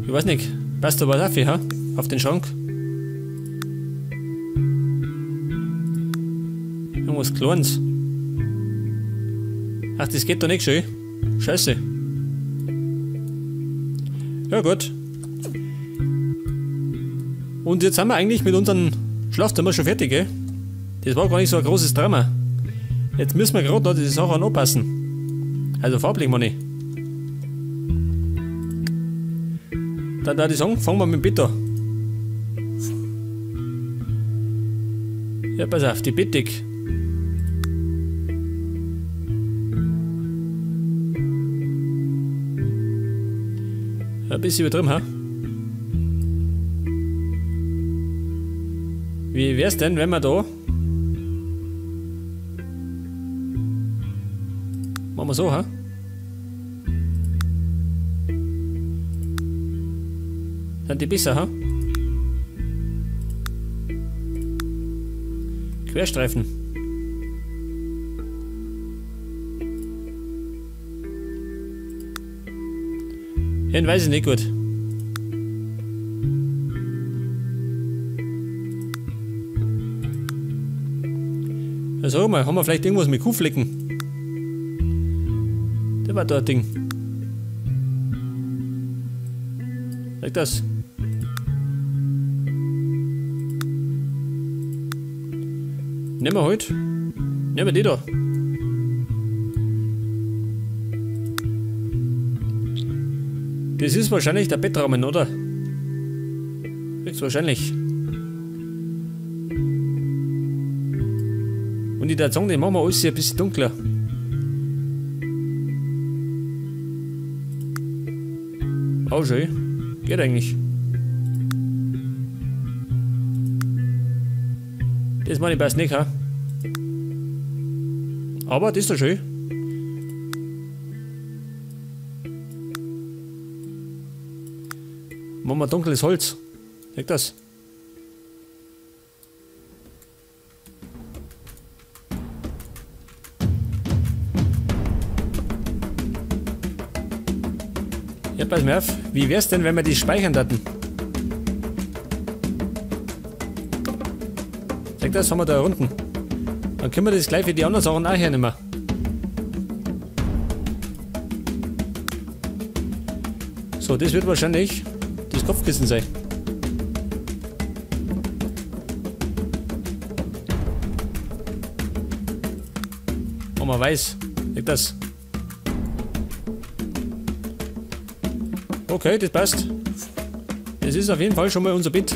Ich weiß nicht, passt da was auf, ha? Auf den Schrank? Irgendwas Kleines. Ach, das geht doch nicht schön. Scheiße. Ja gut. Und jetzt sind wir eigentlich mit unserem Schlafzimmer schon fertig, gell? Das war gar nicht so ein großes Drama. Jetzt müssen wir gerade noch die Sachen anpassen. Also farblich, meine ich. Dann würde ich sagen, fangen wir mit dem Bett an. Ja, pass auf, die Bettdecke. Ein bisschen übertrieben, ha? Wie wär's denn, wenn wir da... Machen wir so, ha? Sind die besser, ha? Querstreifen. Den weiß ich nicht gut. Also mal, haben wir vielleicht irgendwas mit Kuhflecken? Der war da ein Ding. Like das. Nehmen wir halt. Nehmen wir die da. Das ist wahrscheinlich der Bettrahmen, oder? Höchstwahrscheinlich. Und ich würde sagen, den machen wir alles hier ein bisschen dunkler. Auch schön. Geht eigentlich. Das meine ich passt nicht, ha? Aber das ist doch schön. Machen wir dunkles Holz. Seht das? Ja, pass mal auf. Wie wär's denn, wenn wir die speichern daten? Seht das, haben wir da unten. Dann können wir das gleich für die anderen Sachen auch hernehmen. So, das wird wahrscheinlich das Kopfkissen sein. Machen wir weiß. Seht das? Okay, das passt. Das ist auf jeden Fall schon mal unser Bett.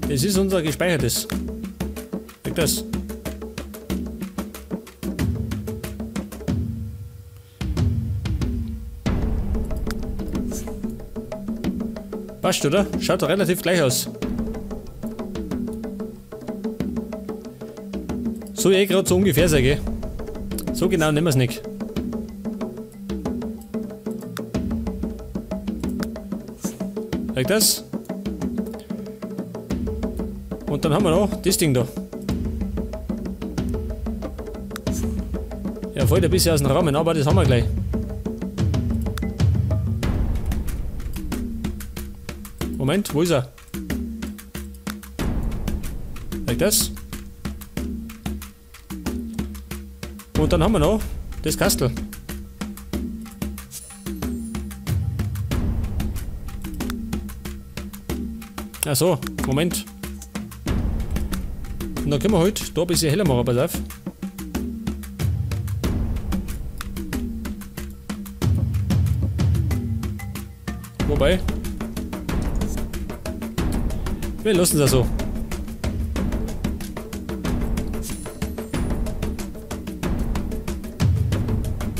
Das ist unser gespeichertes. Seht das? Passt, oder? Schaut doch relativ gleich aus. So gerade so ungefähr sein, gell? So genau nehmen wir es nicht. Like das? Und dann haben wir noch das Ding da. Ja, fällt ein bisschen aus dem Rahmen, aber das haben wir gleich. Moment, wo ist er? Like das? Und dann haben wir noch das Kastel. Ach so, Moment. Und dann können wir halt da ein bisschen heller machen, pass auf. Wobei. Wir lassen es so.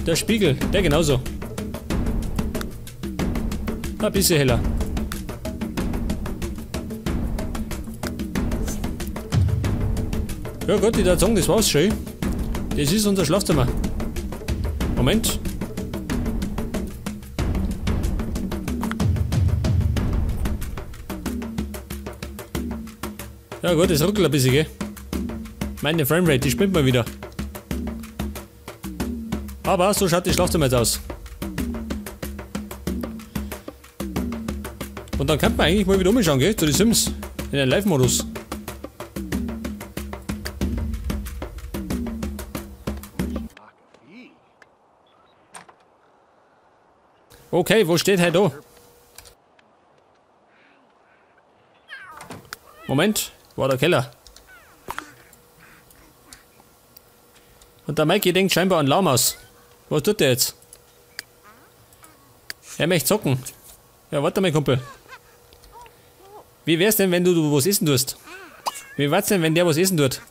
Der Spiegel, der genauso. Ein bisschen heller. Ja gut, ich würde sagen, das war's schon. Das ist unser Schlafzimmer. Moment. Ja gut, es ruckelt ein bisschen, gell? Meine Framerate, die spinnt mal wieder. Aber so schaut das Schlafzimmer jetzt aus. Und dann kann man eigentlich mal wieder umschauen, gell? Zu den Sims. In den Live-Modus. Okay, wo steht er da? Moment, war der Keller. Und der Mikey denkt scheinbar an Lamas. Was tut der jetzt? Er möchte zocken. Ja, warte mal, Kumpel. Wie wär's denn, wenn du was essen tust? Wie war's denn, wenn der was essen tut?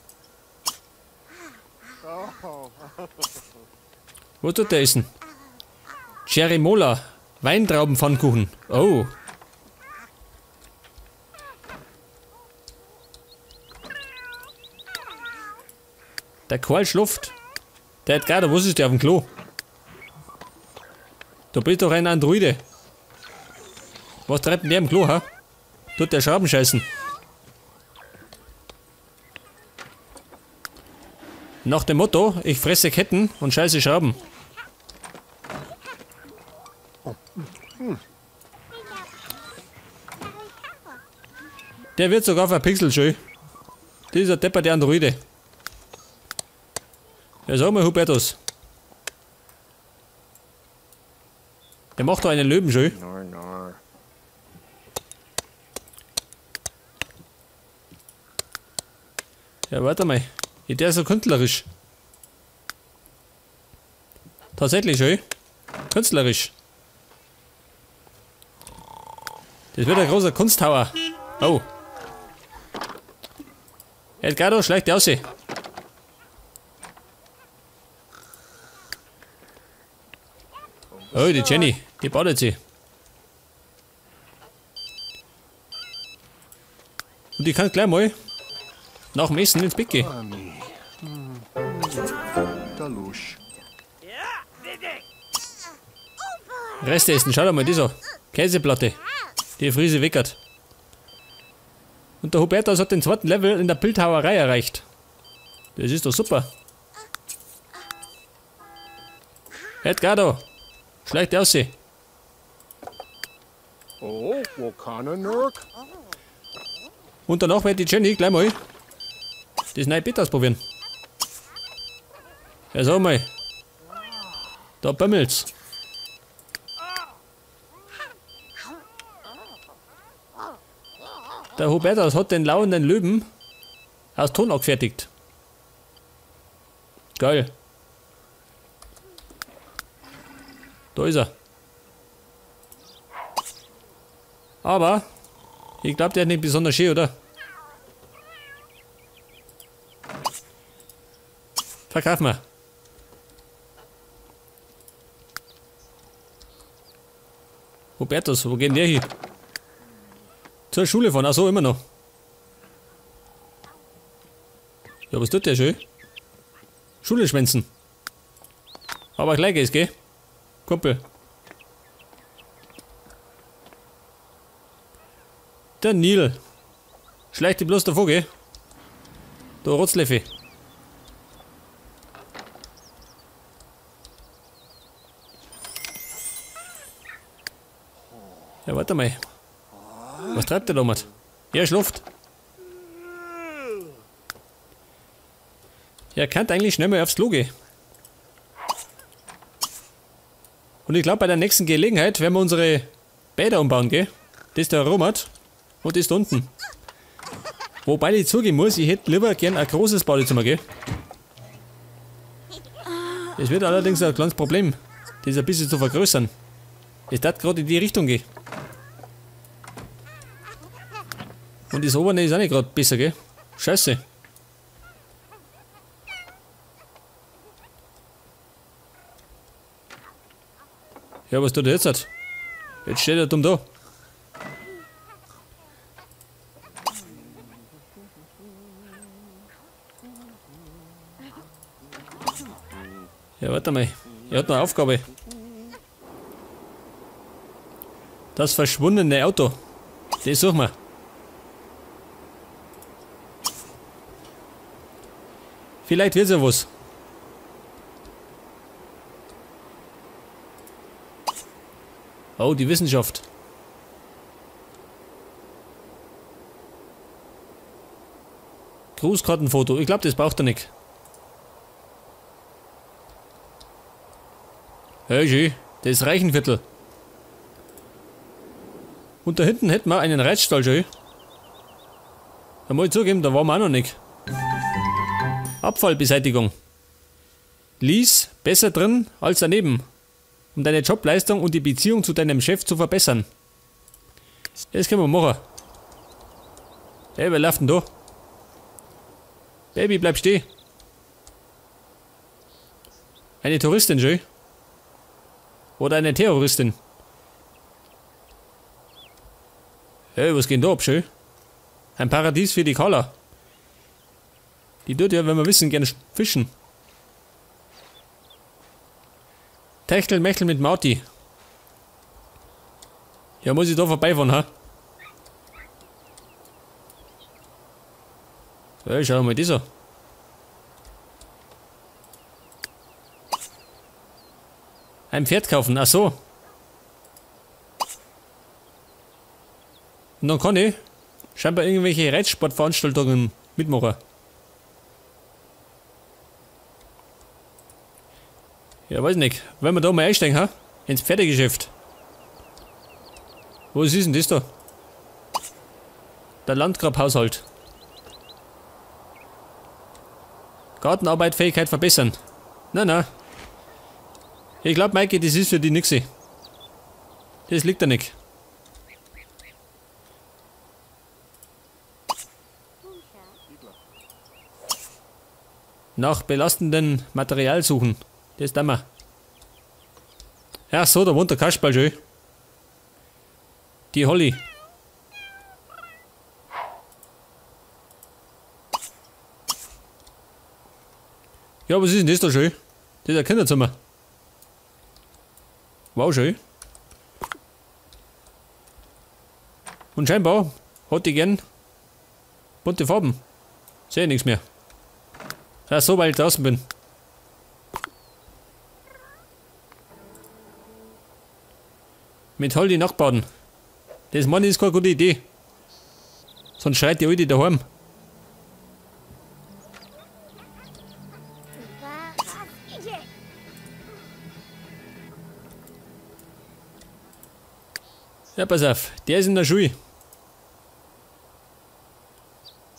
Was tut der essen? Cherimola. Weintraubenpfannkuchen. Oh. Der Qual schluft. Der hat gerade, was ist der auf dem Klo? Du bist doch ein Androide. Was treibt denn der im Klo, ha? Tut der Schrauben scheißen. Nach dem Motto, ich fresse Ketten und scheiße Schrauben. Der wird sogar verpixelt schön. Dieser Depper der Androide. Ja, sag mal, Hubertus. Der macht doch einen Löwen schön. Ja, warte mal. Der ist so künstlerisch. Tatsächlich schön. Künstlerisch. Das wird ein großer Kunsthauer. Oh. Edgardo, schleicht die aussehen. Oh, die Jenny, die badet sie. Und die kann gleich mal nach dem Essen ins Bett gehen. Reste essen, schau dir mal, dieser Käseplatte. Die Friese weckert. Und der Hubertus hat den zweiten Level in der Bildhauerei erreicht. Das ist doch super. Edgardo, schleicht aussehen. Oh, wo kann er noch? Und danach wird die Jenny gleich mal das neue Bett ausprobieren. Ja, sag mal. Da bimmelt's. Der Hubertus hat den lauenden Löwen aus Ton angefertigt. Geil. Da ist er. Aber ich glaube, der ist nicht besonders schön, oder? Verkaufen wir. Hubertus, wo geht denn der hier? Zur Schule fahren, achso, immer noch. Ja, was tut der schön? Schule schwänzen. Aber gleich geht's, gell? Kumpel. Der Nil. Schleicht die bloß davor, gell? Du Rotzleffe. Ja, warte mal. Was treibt der da mit? Ja, schluft. Ja, kann eigentlich schnell mal aufs Klo gehen. Und ich glaube, bei der nächsten Gelegenheit werden wir unsere Bäder umbauen, gell? Das ist der Robert und das da unten. Wobei ich zugeben muss, ich hätte lieber gern ein großes Badezimmer, gell? Es wird allerdings ein kleines Problem, das ein bisschen zu vergrößern. Es darf gerade in die Richtung gehen. Und das obere ist auch nicht gerade besser, gell? Scheiße. Ja, was tut er jetzt? Jetzt steht er dumm da. Ja, warte mal. Er hat noch eine Aufgabe. Das verschwundene Auto. Das suchen wir. Vielleicht wird's ja was. Oh, die Wissenschaft. Grußkartenfoto. Ich glaube, das braucht er nicht. Hey, schön. Das ist Reichenviertel. Und da hinten hätten wir einen Reitstall, schön. Einmal zugeben, da waren wir auch noch nicht. Abfallbeseitigung. Lies besser drin als daneben, um deine Jobleistung und die Beziehung zu deinem Chef zu verbessern. Das können wir machen. Hey, wer läuft denn da? Baby, bleib stehen. Eine Touristin, schön. Oder eine Terroristin. Hey, was geht denn da ab, schön? Ein Paradies für die Carla. Die tut ja, wenn wir wissen, gerne fischen. Techtelmechtel mit Marty. Ja, muss ich da vorbeifahren, ha? Ja, schau mal dieser. Ein Pferd kaufen, ach so. Und dann kann ich scheinbar irgendwelche Reitsportveranstaltungen mitmachen. Ja, weiß nicht. Wenn wir da mal einsteigen, ha? Ins Pferdegeschäft. Was ist denn das da? Der Landgrabhaushalt. Gartenarbeitfähigkeit verbessern. Na. Ich glaube, Maike, das ist für die nixi. Das liegt da nicht. Nach belastenden Material suchen. Das tun wir. Ach so, da wohnt der Kasperl schön. Die Holly. Ja, was ist denn das da schön? Das ist ein Kinderzimmer. Wow, schön. Und scheinbar hat die gern bunte Farben. Sehe nichts mehr. Ach so, weil ich draußen bin. Mit Holly Nachtbaden. Das Mann ist keine gute Idee. Sonst schreit die Alte daheim. Ja, pass auf, der ist in der Schule.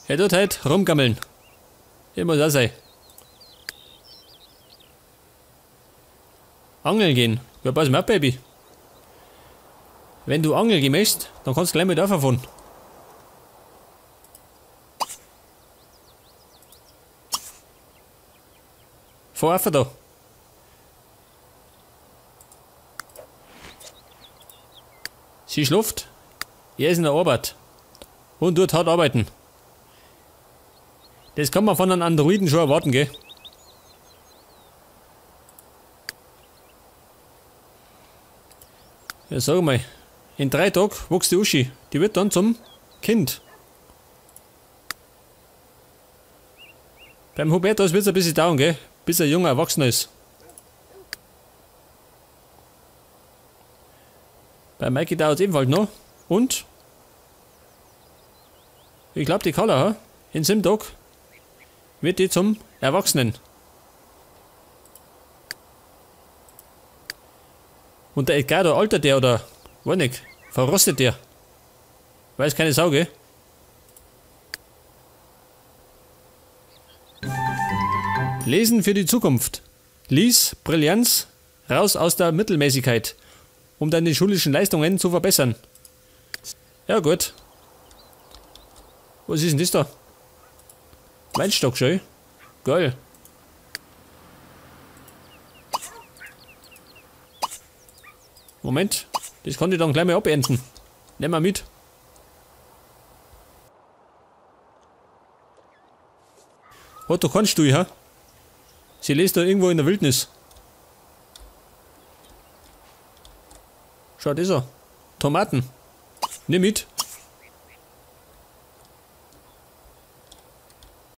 Er tut halt rumgammeln. Der muss auch sein. Angeln gehen. Ja, pass mal auf, Baby. Wenn du angeln gehen möchtest, dann kannst du gleich mit auffahren. Fahr auf da. Sie schläft. Er ist in der Arbeit. Und tut hart arbeiten. Das kann man von einem Androiden schon erwarten, gell? Ja, sag mal. In 3 Tagen wächst die Uschi. Die wird dann zum Kind. Beim Hubertus wird es ein bisschen dauern, gell? Bis er junger Erwachsener ist. Bei Mikey dauert es ebenfalls noch. Und? Ich glaube, die Carla, ha? In 7 Tagen wird die zum Erwachsenen. Und der Edgardo altert der oder? War nicht. Verrostet der. Weiß keine Sau, gell? Lesen für die Zukunft. Lies Brillanz raus aus der Mittelmäßigkeit, um deine schulischen Leistungen zu verbessern. Ja gut. Was ist denn das da? Weinstock, schön. Geil. Moment. Das kann ich dann gleich mal abernten. Nehmen wir mit. Hat doch keinen Stuhl, ha? Sie lässt da irgendwo in der Wildnis. Schau das an. Tomaten. Nimm mit.